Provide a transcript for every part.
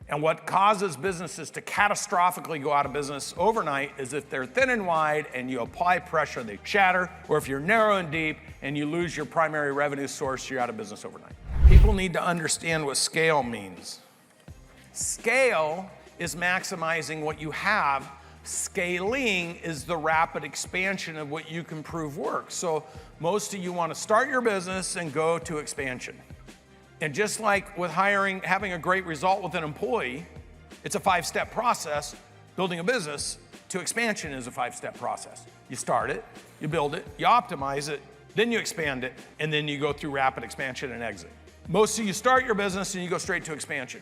And what causes businesses to catastrophically go out of business overnight is if they're thin and wide and you apply pressure, they shatter, or if you're narrow and deep and you lose your primary revenue source, you're out of business overnight. People need to understand what scale means. Scale is maximizing what you have. Scaling is the rapid expansion of what you can prove works. So most of you want to start your business and go to expansion. And just like with having a great result with an employee, it's a 5-step process. Building a business to expansion is a 5-step process. You start it, you build it, you optimize it, then you expand it, and then you go through rapid expansion and exit. Most of you start your business and you go straight to expansion.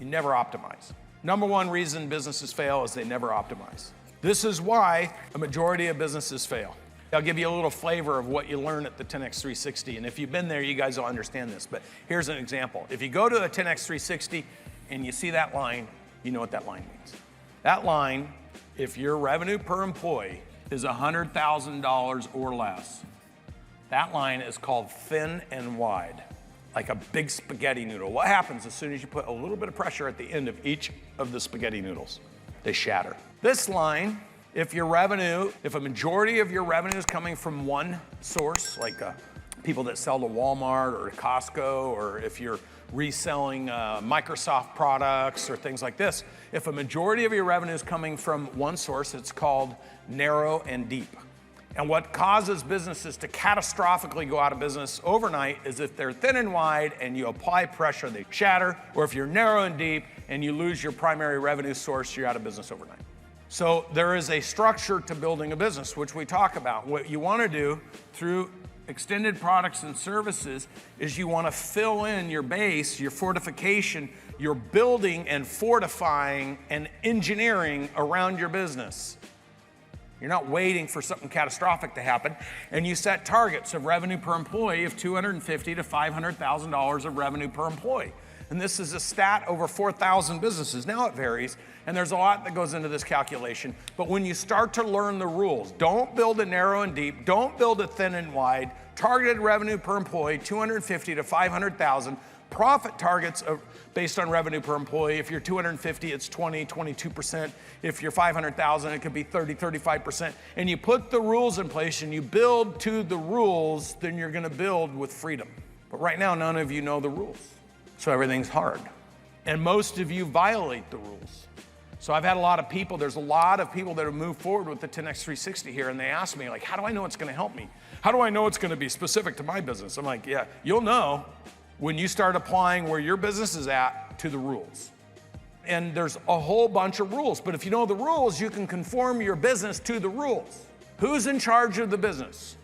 You never optimize. Number one reason businesses fail is they never optimize. This is why a majority of businesses fail. I'll give you a little flavor of what you learn at the 10X 360. And if you've been there, you guys will understand this. But here's an example. If you go to the 10X 360 and you see that line, you know what that line means. That line, if your revenue per employee is $100,000 or less, that line is called thin and wide, like a big spaghetti noodle. What happens as soon as you put a little bit of pressure at the end of each of the spaghetti noodles? They shatter. This line, if a majority of your revenue is coming from one source, like people that sell to Walmart or to Costco, or if you're reselling Microsoft products or things like this, if a majority of your revenue is coming from one source, it's called narrow and deep. And what causes businesses to catastrophically go out of business overnight is if they're thin and wide and you apply pressure, they shatter, or if you're narrow and deep and you lose your primary revenue source, you're out of business overnight. So there is a structure to building a business, which we talk about. What you want to do through extended products and services is you want to fill in your base, your fortification, your building and fortifying and engineering around your business. You're not waiting for something catastrophic to happen, and you set targets of revenue per employee of $250,000 to $500,000 of revenue per employee. And this is a stat over 4,000 businesses. Now it varies, and there's a lot that goes into this calculation. But when you start to learn the rules, don't build a narrow and deep, don't build a thin and wide, targeted revenue per employee, $250,000 to $500,000, profit targets based on revenue per employee. If you're 250, it's 20, 22%. If you're 500,000, it could be 30, 35%. And you put the rules in place and you build to the rules, then you're gonna build with freedom. But right now, none of you know the rules. So everything's hard. And most of you violate the rules. So I've had there's a lot of people that have moved forward with the 10X 360 here, and they ask me, like, how do I know it's gonna help me? How do I know it's gonna be specific to my business? I'm like, yeah, you'll know when you start applying where your business is at to the rules. And there's a whole bunch of rules, but if you know the rules, you can conform your business to the rules. Who's in charge of the business?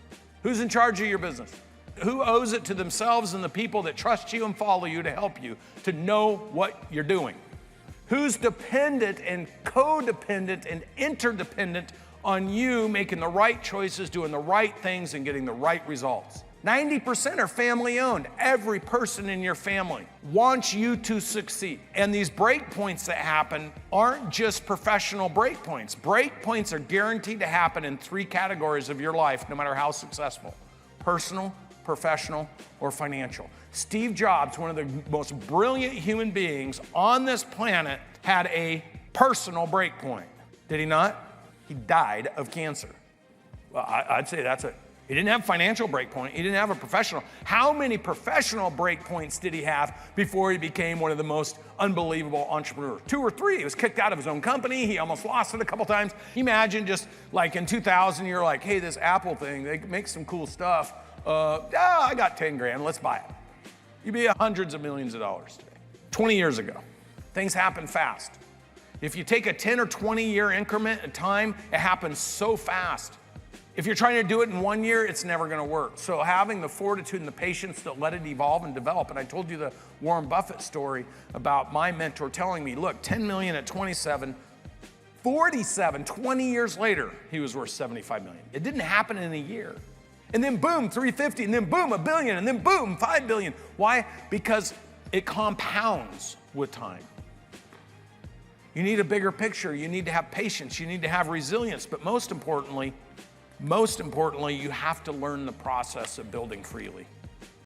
Who's in charge of your business? Who owes it to themselves and the people that trust you and follow you to help you to know what you're doing? Who's dependent and codependent and interdependent on you making the right choices, doing the right things, and getting the right results? 90% are family owned. Every person in your family wants you to succeed. And these breakpoints that happen aren't just professional breakpoints. Breakpoints are guaranteed to happen in 3 categories of your life, no matter how successful: personal, professional, or financial. Steve Jobs, one of the most brilliant human beings on this planet, had a personal breakpoint. Did he not? He died of cancer. Well, I'd say that's it. He didn't have a financial breakpoint. He didn't have a professional. How many professional breakpoints did he have before he became one of the most unbelievable entrepreneurs? 2 or 3. He was kicked out of his own company. He almost lost it a couple times. Imagine just like in 2000, you're like, hey, this Apple thing, they make some cool stuff. I got 10 grand, let's buy it. You'd be hundreds of millions of dollars today. 20 years ago, things happen fast. If you take a 10 or 20 year increment of time, it happens so fast. If you're trying to do it in 1 year, it's never gonna work. So having the fortitude and the patience to let it evolve and develop, and I told you the Warren Buffett story about my mentor telling me, look, 10 million at 27, 47, 20 years later, he was worth 75 million. It didn't happen in a year. And then boom, 350, and then boom, 1 billion, and then boom, 5 billion. Why? Because it compounds with time. You need a bigger picture. You need to have patience. You need to have resilience. But most importantly, you have to learn the process of building freely.